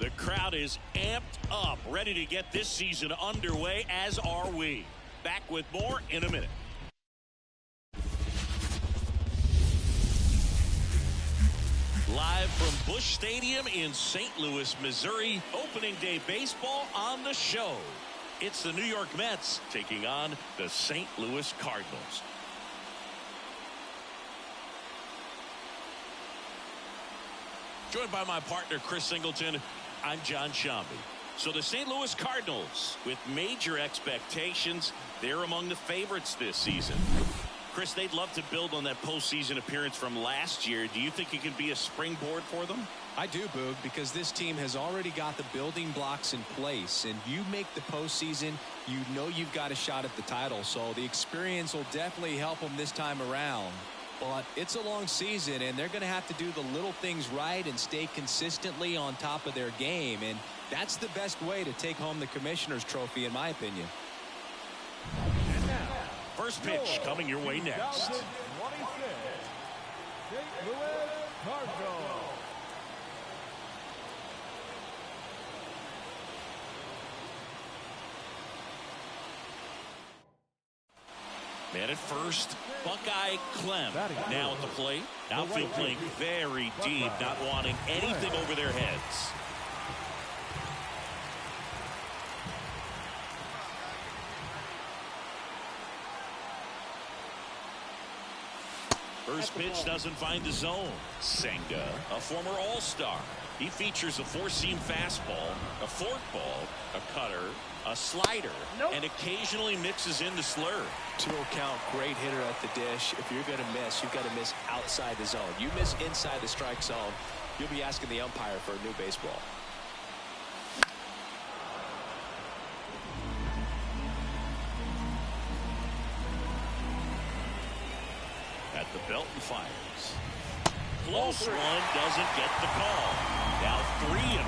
The crowd is amped up, ready to get this season underway, as are we. Back with more in a minute. live from Busch Stadium in St. Louis, Missouri. Opening day baseball on the show. It's the New York Mets taking on the St. Louis Cardinals. Joined by my partner, Chris Singleton, I'm John Shambi. So the St. Louis Cardinals, with major expectations, they're among the favorites this season. Chris, they'd love to build on that postseason appearance from last year. Do you think it can be a springboard for them? I do, Boog, because this team has already got the building blocks in place, and you make the postseason, you know you've got a shot at the title, so the experience will definitely help them this time around. But it's a long season, and they're going to have to do the little things right and stay consistently on top of their game, and that's the best way to take home the Commissioner's Trophy, in my opinion. First pitch coming your way next. 26, St. Louis Cardinals. Man at first, Buckeye Clem. Now at the plate. Outfield playing very deep, not wanting anything over their heads. First pitch doesn't find the zone. Senga, a former All-Star. He features a four-seam fastball, a forkball, a cutter, a slider, and occasionally mixes in the slurve. 2-0 count, great hitter at the dish. If you're going to miss, you've got to miss outside the zone. You miss inside the strike zone, you'll be asking the umpire for a new baseball. At the belt and fires. Close one, doesn't get the call. Now 3-1.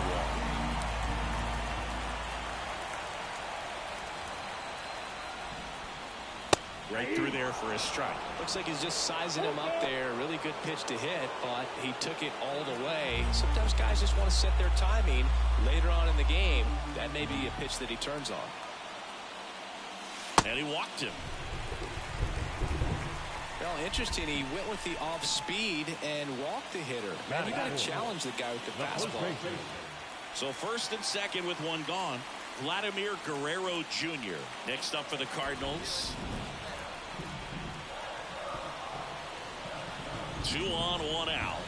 Right through there for a strike. Looks like he's just sizing him up there. Really good pitch to hit, but he took it all the way. Sometimes guys just want to set their timing later on in the game. That may be a pitch that he turns on. And he walked him. Well, interesting. He went with the off speed and walked the hitter. Man, you got to challenge the guy with the fastball. So first and second with one gone. Vladimir Guerrero Jr. next up for the Cardinals. 2 on, 1 out.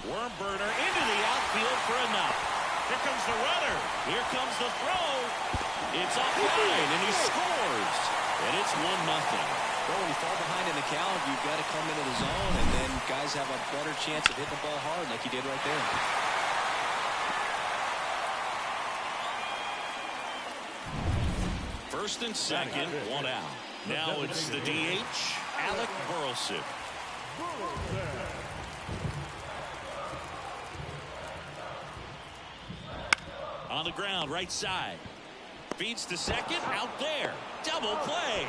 Worm burner into the outfield for a knock. Here comes the runner. Here comes the throw. It's offline, and he scores. And it's 1-0. Well, when you fall behind in the count, you've got to come into the zone, and then guys have a better chance of hitting the ball hard like he did right there. First and second, 1 out. Now it's the DH, Alec Burleson. On the ground, right side. Feeds to second, out there. Double play.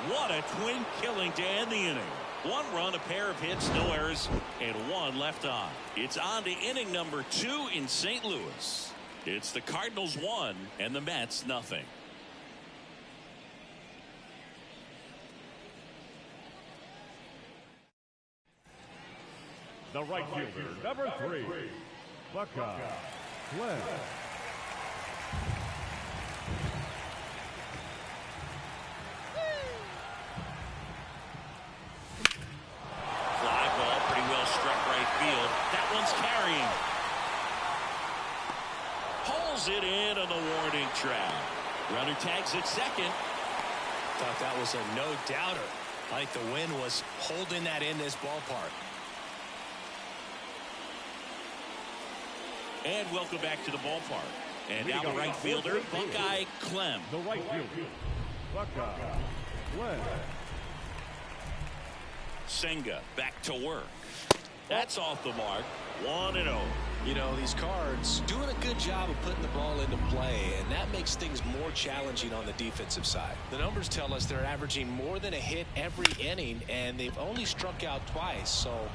What a twin killing to end the inning. 1 run, a pair of hits, no errors, and 1 left on. It's on to inning number 2 in St. Louis. It's the Cardinals 1 and the Mets nothing. The right fielder, number 3, Buckeye Clem. Fly ball, pretty well struck right field. That one's carrying. Pulls it in on the warning track. Runner tags at second. Thought that was a no-doubter. I think the wind was holding that in this ballpark. And welcome back to the ballpark. And now the right fielder, Buckeye Clem. The right fielder, Buckeye Clem. Senga back to work. That's off the mark. 1-0. You know, these Cards doing a good job of putting the ball into play, and that makes things more challenging on the defensive side. The numbers tell us they're averaging more than a hit every inning, and they've only struck out twice, so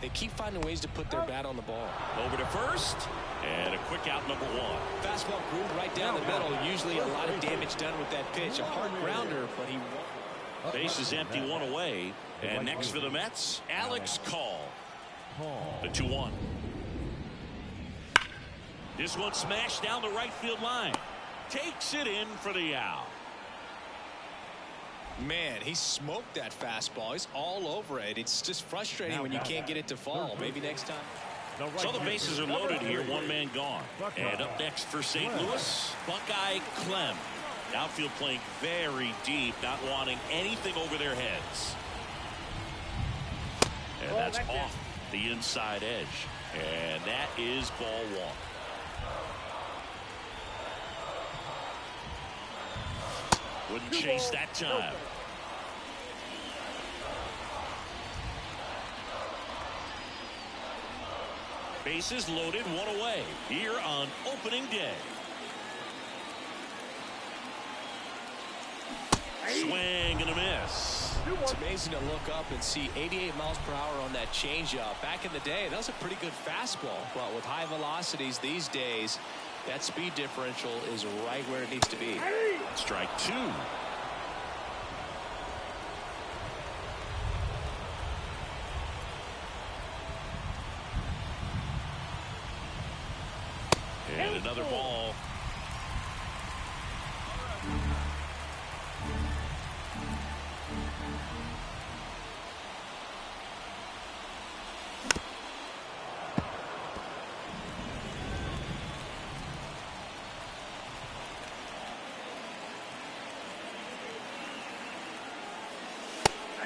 they keep finding ways to put their bat on the ball. Over to first, and a quick out, number 1. Fastball groomed right down the middle. Usually a lot of damage done with that pitch. A hard grounder, but he won. Base is empty, 1 away. And next for the Mets, Alex Call. Call. The 2-1. This one smashed down the right field line. Takes it in for the out. Man, he smoked that fastball. He's all over it. It's just frustrating when you can't get it to fall. Maybe next time. So the bases are loaded here. One man gone. And up next for St. Louis, Buckeye Clem. Outfield playing very deep, not wanting anything over their heads. And that's off the inside edge. And that is ball one. Wouldn't chase that time. Bases loaded, one away here on opening day. Swing and a miss. It's amazing to look up and see 88 miles per hour on that changeup. Back in the day, that was a pretty good fastball. But with high velocities these days, that speed differential is right where it needs to be. Strike two. And another ball.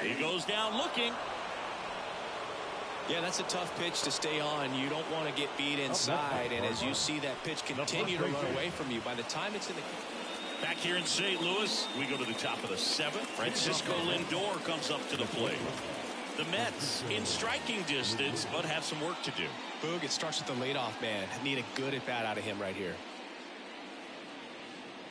He goes down looking. Yeah, that's a tough pitch to stay on. You don't want to get beat inside. And as you see that pitch continue to run away from you, by the time it's in the... Back here in St. Louis, we go to the top of the seventh. Francisco Lindor comes up to the plate. The Mets in striking distance, but have some work to do. Boog, it starts with the leadoff man. Need a good at-bat out of him right here.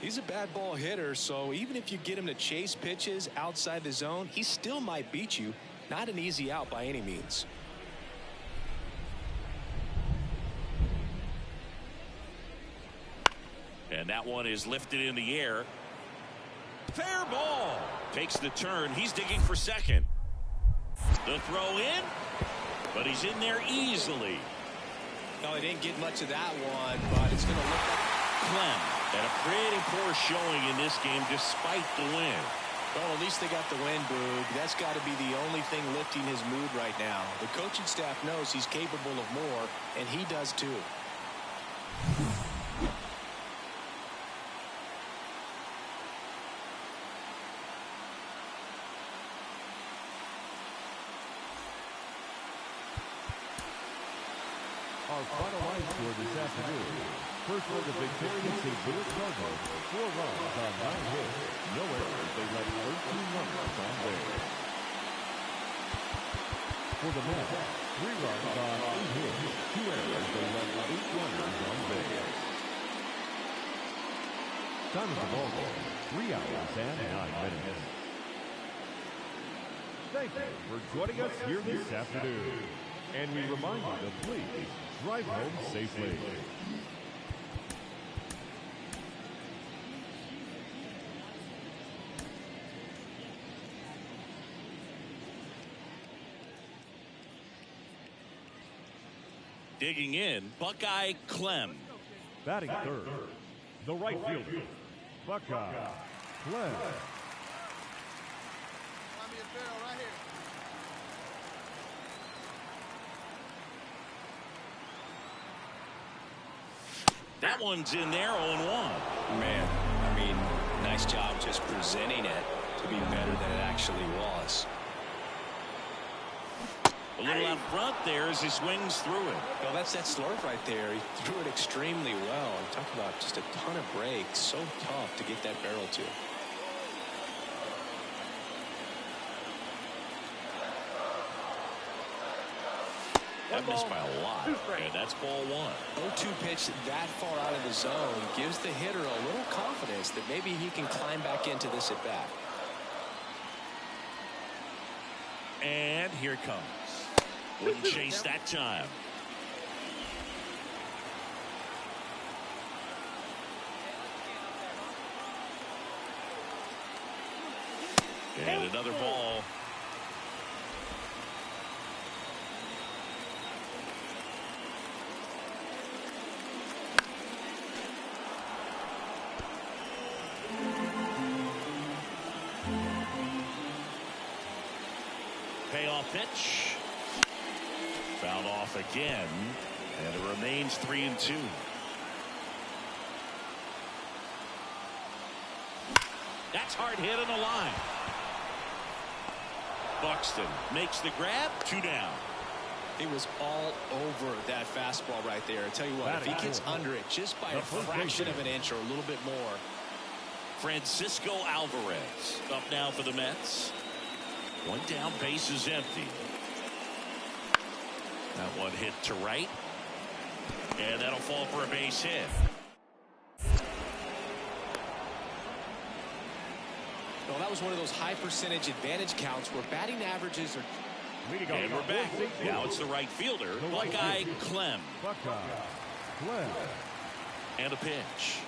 He's a bad ball hitter, so even if you get him to chase pitches outside the zone, he still might beat you. Not an easy out by any means. And that one is lifted in the air. Fair ball. Takes the turn. He's digging for second. The throw in, but he's in there easily. No, he didn't get much of that one, but it's going to look like Clem had a pretty poor showing in this game despite the win. Well, at least they got the win, Boog. That's got to be the only thing lifting his mood right now. The coaching staff knows he's capable of more, and he does too. Our final line score this afternoon. First for the victorious St. Louis Cardinals, 4 runs on 9 hits, no errors. They left 13 runners on base. For the Mets, 3 runs on 8 hits, 2 errors. They left 8 runners on base. Time of the ball game, 3 hours and 9 minutes. Thank you for joining us here this afternoon. And we remind you to please drive home safely. Digging in, Buckeye Clem. Batting third, the right fielder, Buckeye Clem. That one's in there, 0-1. Man, I mean, nice job just presenting it to be better than it actually was. A little out front there as he swings through it. Well, that's that slurve right there. He threw it extremely well. I'm talking about just a ton of breaks. So tough to get that barrel to. That missed by a lot, and that's ball one. 0-2 pitch that far out of the zone gives the hitter a little confidence that maybe he can climb back into this at bat. And here it comes. Wouldn't chase that time. And another ball. off again, and it remains 3-2. That's hard hit on the line. Buxton makes the grab. 2 down. He was all over that fastball right there. I tell you what, if he gets under it just by a fraction of an inch or a little bit more. Francisco Alvarez up now for the Mets. 1 down, base is empty. That one hit to right. And that'll fall for a base hit. Well, that was one of those high percentage advantage counts where batting averages are. And we're back. Now it's the right fielder, Buckeye Clem. And a pitch.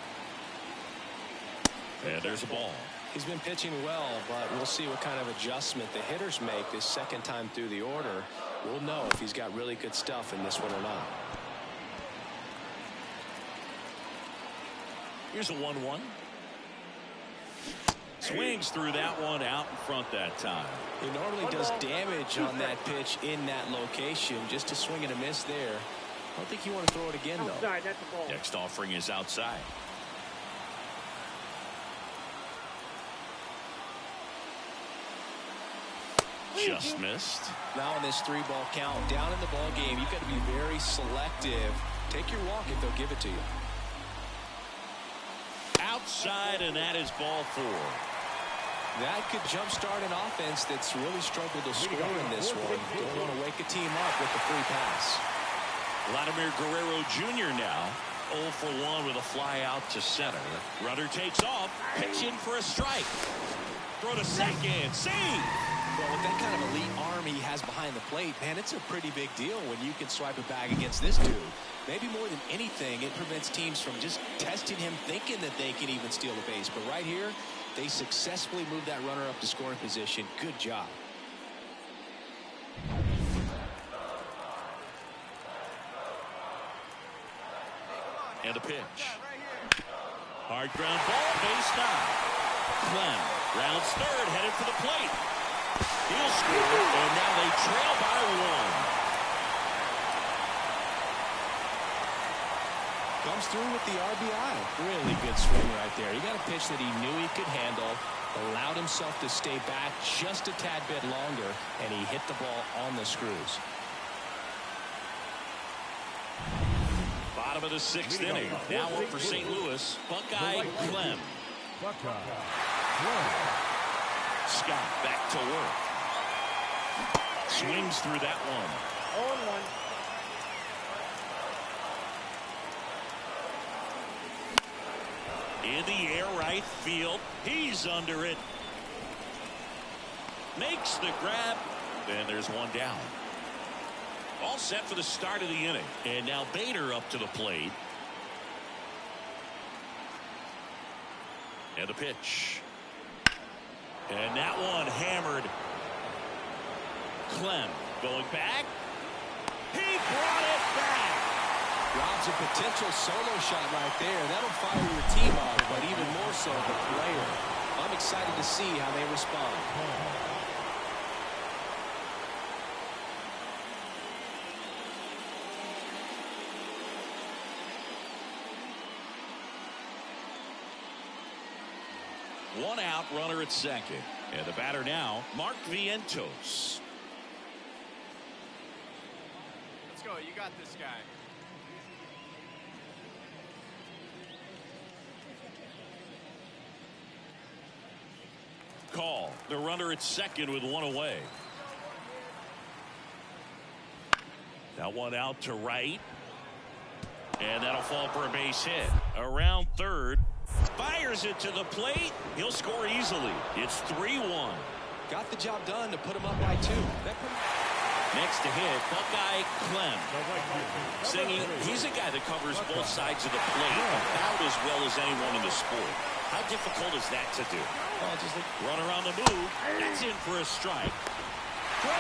And there's a ball. He's been pitching well, but we'll see what kind of adjustment the hitters make this second time through the order. We'll know if he's got really good stuff in this one or not. Here's a 1-1. Swings through that one out in front that time. He normally does damage on that pitch in that location. Just to swing and a miss there. I don't think you want to throw it again, though. Next offering is outside. Just missed. Now in this 3-ball count, down in the ball game, you've got to be very selective. Take your walk if they'll give it to you. Outside, and that is ball 4. That could jumpstart an offense that's really struggled to score in this one. Don't want to wake a team up with the free pass. Vladimir Guerrero Jr. now 0 for 1 with a fly out to center. Runner takes off, pitch in for a strike. Throw to second, save. Well, with that kind of elite arm he has behind the plate, man, it's a pretty big deal when you can swipe a bag against this dude. Maybe more than anything, it prevents teams from just testing him, thinking that they can even steal the base. But right here, they successfully moved that runner up to scoring position. Good job. And a pitch. Hard ground ball, base knock. Clem rounds third, headed for the plate. He'll score, and now they trail by 1. Comes through with the RBI. Really good swing right there. He got a pitch that he knew he could handle, allowed himself to stay back just a tad bit longer, and he hit the ball on the screws. Bottom of the 6th inning. Now up for St. Louis, Buckeye Clem. Scott back to work. Swings through that one. 0-1. In the air, right field. He's under it. Makes the grab. And there's 1 down. All set for the start of the inning. And now Bader up to the plate. And a pitch. And that one hammered. Clem going back. He brought it back. Rob's a potential solo shot right there. That'll fire your team up, but even more so the player. I'm excited to see how they respond. One out, runner at second. And the batter now, Mark Vientos. Let's go. You got this guy. Call. The runner at second with 1 away. That one out to right. And that'll fall for a base hit. Around third. Fires it to the plate. He'll score easily. It's 3-1. Got the job done to put him up by 2. Next to hit, Buckeye Clem. Singing, he's a guy that covers both sides of the plate about as well as anyone in the sport. How difficult is that to do? Just runner on the move. That's in for a strike. Throw,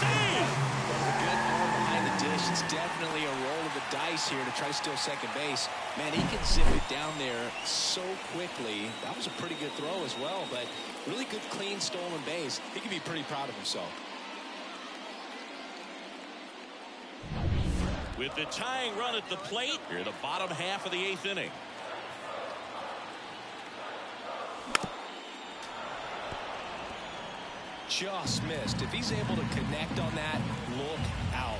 save. Good arm behind the dish. It's definitely a roll of the dice here to try to steal second base. Man, he can zip it down there so quickly. That was a pretty good throw as well, but really good, clean, stolen base. He can be pretty proud of himself. With the tying run at the plate, here in the bottom half of the 8th inning. Just missed. If he's able to connect on that, look out.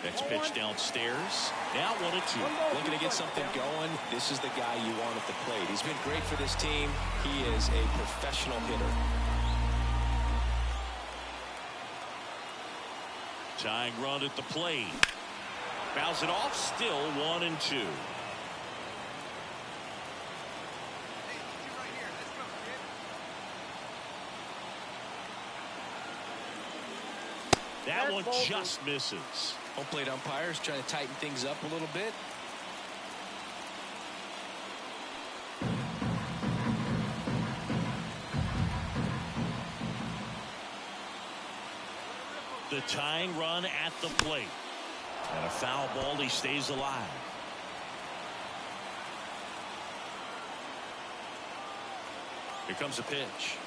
Next pitch downstairs. Now 1-2. Looking to get something going. This is the guy you want at the plate. He's been great for this team. He is a professional hitter. Tying run at the plate. Fouls it off. Still 1-2. That one just misses. Home plate umpires trying to tighten things up a little bit. The tying run at the plate. And a foul ball. He stays alive. Here comes a pitch.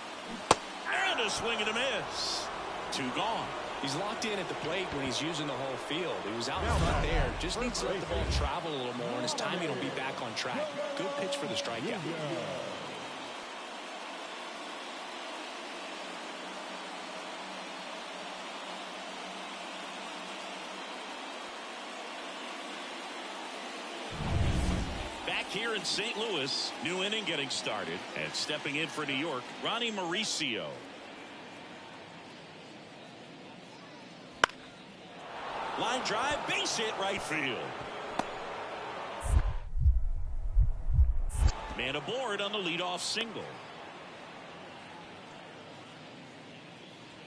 And a swing and a miss. 2 gone. He's locked in at the plate when he's using the whole field. He was out in front there. Just needs to let the ball travel a little more, and his timing will be back on track. Good pitch for the strikeout. Back here in St. Louis, new inning getting started. And stepping in for New York, Ronnie Mauricio. Line drive, base hit right field. Man aboard on the leadoff single.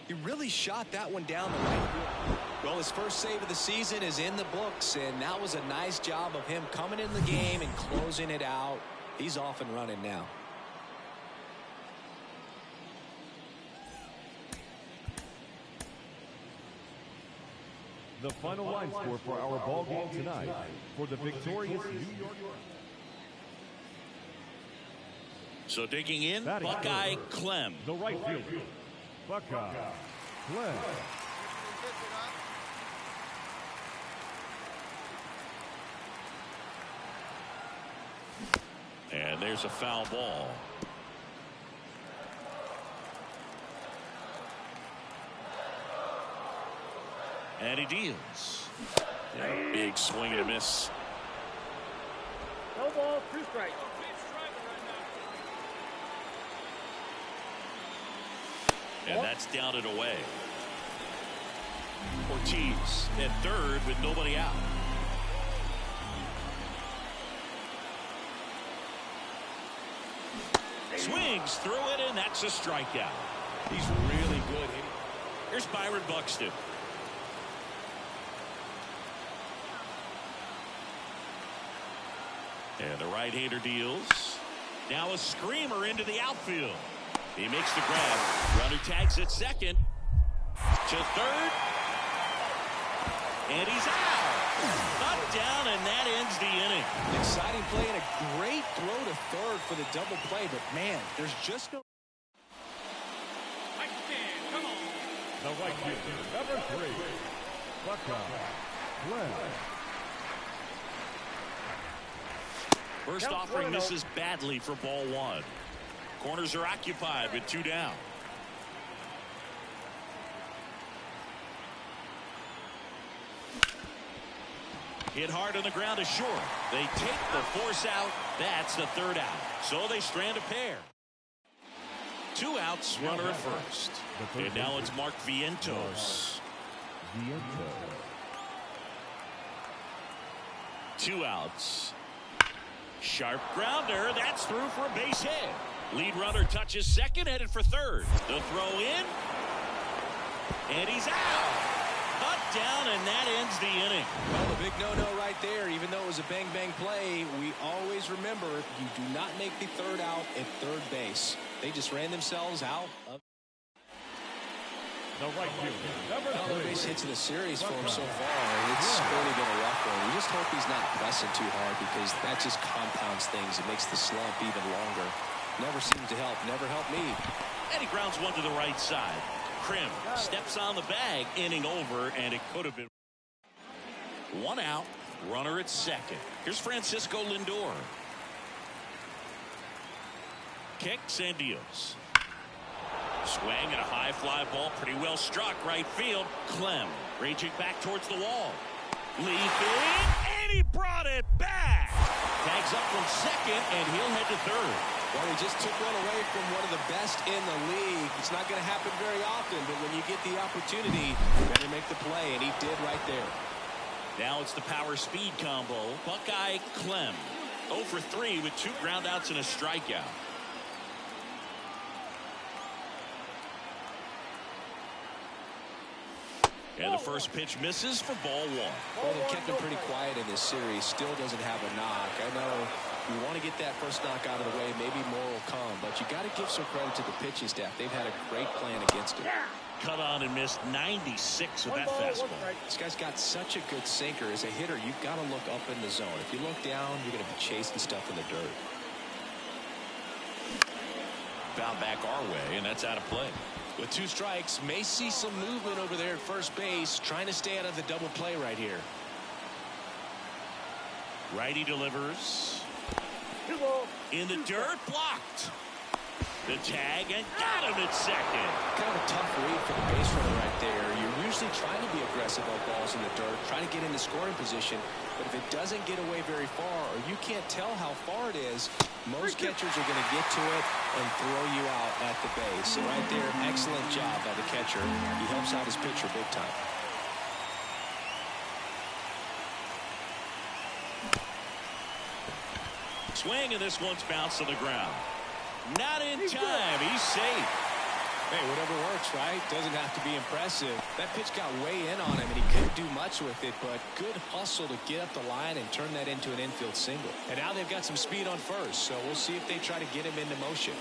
He really shot that one down the right field. Well, his first save of the season is in the books, and that was a nice job of him coming in the game and closing it out. He's off and running now. The final line score for our ball game tonight for the victorious New York. So digging in, Batting Buckeye first, Clem. The right fielder, Buckeye Clem. And there's a foul ball. And he deals. A big swing and a miss. No ball, 2 strikes. And that's down and away. Ortiz at third with nobody out. Swings through it, and that's a strikeout. He's really good. Here's Byron Buxton. And the right-hander deals. Now a screamer into the outfield. He makes the grab. Runner tags at second. To third. And he's out. Knocked down, and that ends the inning. Exciting play and a great throw to third for the double play, but man, there's just no... Come on. The right fielder, number 3, Buckeye Clem. First offering misses badly for ball 1. Corners are occupied with 2 down. Hit hard on the ground is short. They take the force out. That's the 3rd out. So they strand a pair. 2 outs, runner at first. And now it's Mark Vientos. 2 outs. Sharp grounder. That's through for a base hit. Lead runner touches second, headed for third. The throw in. And he's out. Cut down, and that ends the inning. Well, the big no-no right there, even though it was a bang-bang play, we always remember you do not make the 3rd out at third base. They just ran themselves out of... The right fielder, number 3. Base hits in the series for him so far. It's really been a rough one. You just hope he's not pressing too hard because that just compounds things. It makes the slump even longer. Never seemed to help. Never helped me. And he grounds one to the right side. Krim steps on the bag, inning over, and it could have been one out, runner at second. Here's Francisco Lindor. Kicks and deals. Swing and a high fly ball, pretty well struck right field. Clem reaching back towards the wall. Leaping, and he brought it back. Tags up from second, and he'll head to third. Well, he just took one away from one of the best in the league. It's not going to happen very often, but when you get the opportunity, you better make the play, and he did right there. Now it's the power speed combo. Buckeye Clem 0 for 3 with 2 groundouts and a strikeout. And the first pitch misses for ball 1. Well, they've kept him pretty quiet in this series. Still doesn't have a knock. I know you want to get that first knock out of the way. Maybe more will come. But you got to give some credit to the pitching staff. They've had a great plan against him. Cut on and missed 96 with that fastball. This guy's got such a good sinker. As a hitter, you've got to look up in the zone. If you look down, you're going to be chasing stuff in the dirt. Found back our way, and that's out of play. With 2 strikes, may see some movement over there at first base, trying to stay out of the double play right here. Righty delivers. In the dirt, blocked. The tag, and got him at second. Kind of a tough read for the base runner right there. You're usually trying to be aggressive on balls in the dirt, trying to get into scoring position. But if it doesn't get away very far, or you can't tell how far it is, most catchers are going to get to it and throw you out at the base. And right there, excellent job by the catcher. He helps out his pitcher big time. Swing, and this one's bounced to the ground. Not in time. He's safe. Hey, whatever works, right? Doesn't have to be impressive. That pitch got way in on him, and he couldn't do much with it, but good hustle to get up the line and turn that into an infield single. And now they've got some speed on first, so we'll see if they try to get him into motion.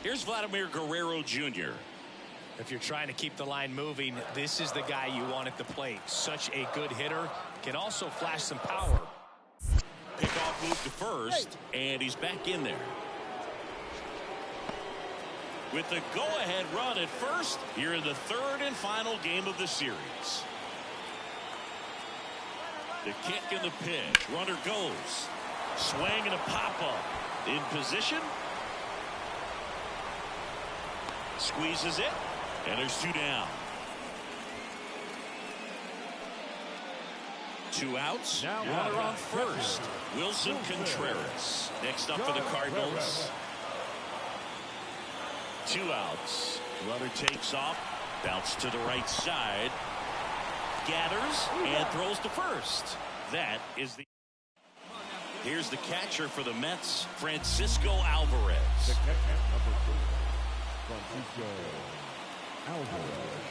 Here's Vladimir Guerrero Jr. If you're trying to keep the line moving, this is the guy you want at the plate. Such a good hitter. Can also flash some power. Pickoff move to first, and he's back in there. With the go-ahead run at first, here in the 3rd and final game of the series. The kick and the pitch. Runner goes. Swing and a pop-up. In position. Squeezes it. And there's 2 down. 2 outs. Now Runner on first. Wilson Contreras. Next up for the Cardinals. 2 outs. Runner takes off. Bounce to the right side. Gathers and throws to first. That is the. Here's the catcher for the Mets, Francisco Alvarez. The catcher, number 2, Francisco Alvarez.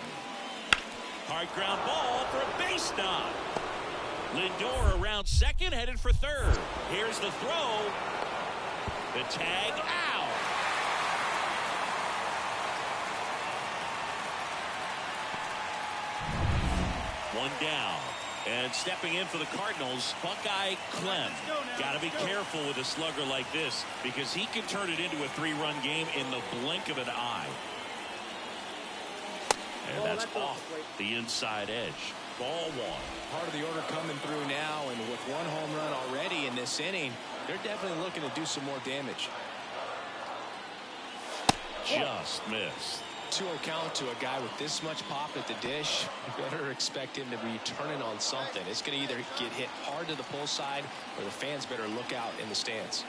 Hard ground ball for a base knock. Lindor around second, headed for third. Here's the throw. The tag out. One down. And stepping in for the Cardinals, Buckeye Clem. Got to be careful with a slugger like this because he can turn it into a 3-run game in the blink of an eye. And that's off the inside edge. Ball 1. Part of the order coming through now, and with 1 home run already in this inning, they're definitely looking to do some more damage. Just missed. 2-0 count to a guy with this much pop at the dish. You better expect him to be turning on something. It's going to either get hit hard to the pull side, or the fans better look out in the stands.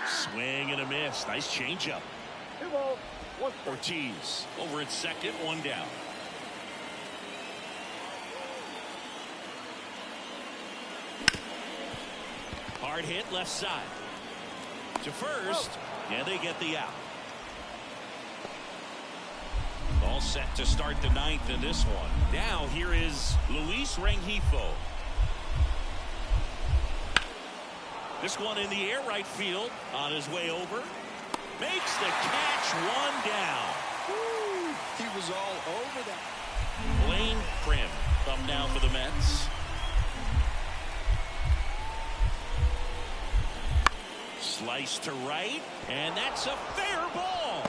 Swing and a miss. Nice changeup. Ortiz over at second, 1 down. Hard hit left side. To first, and they get the out. All set to start the 9th in this one. Now here is Luis Rengifo. This one in the air, right field, on his way over. Makes the catch, 1 down. Woo, he was all over that. Blaine Prim come down for the Mets. Slice to right, and that's a fair ball.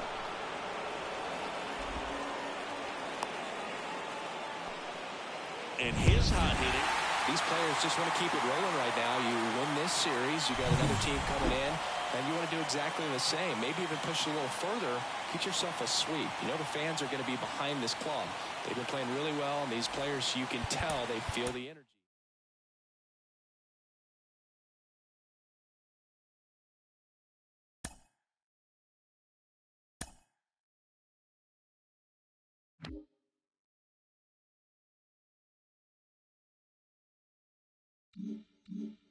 And his hot hitting. These players just want to keep it rolling right now. You win this series, you got another team coming in, and you want to do exactly the same. Maybe even push it a little further. Get yourself a sweep. You know the fans are going to be behind this club. They've been playing really well, and these players, you can tell they feel the energy. Mm-hmm.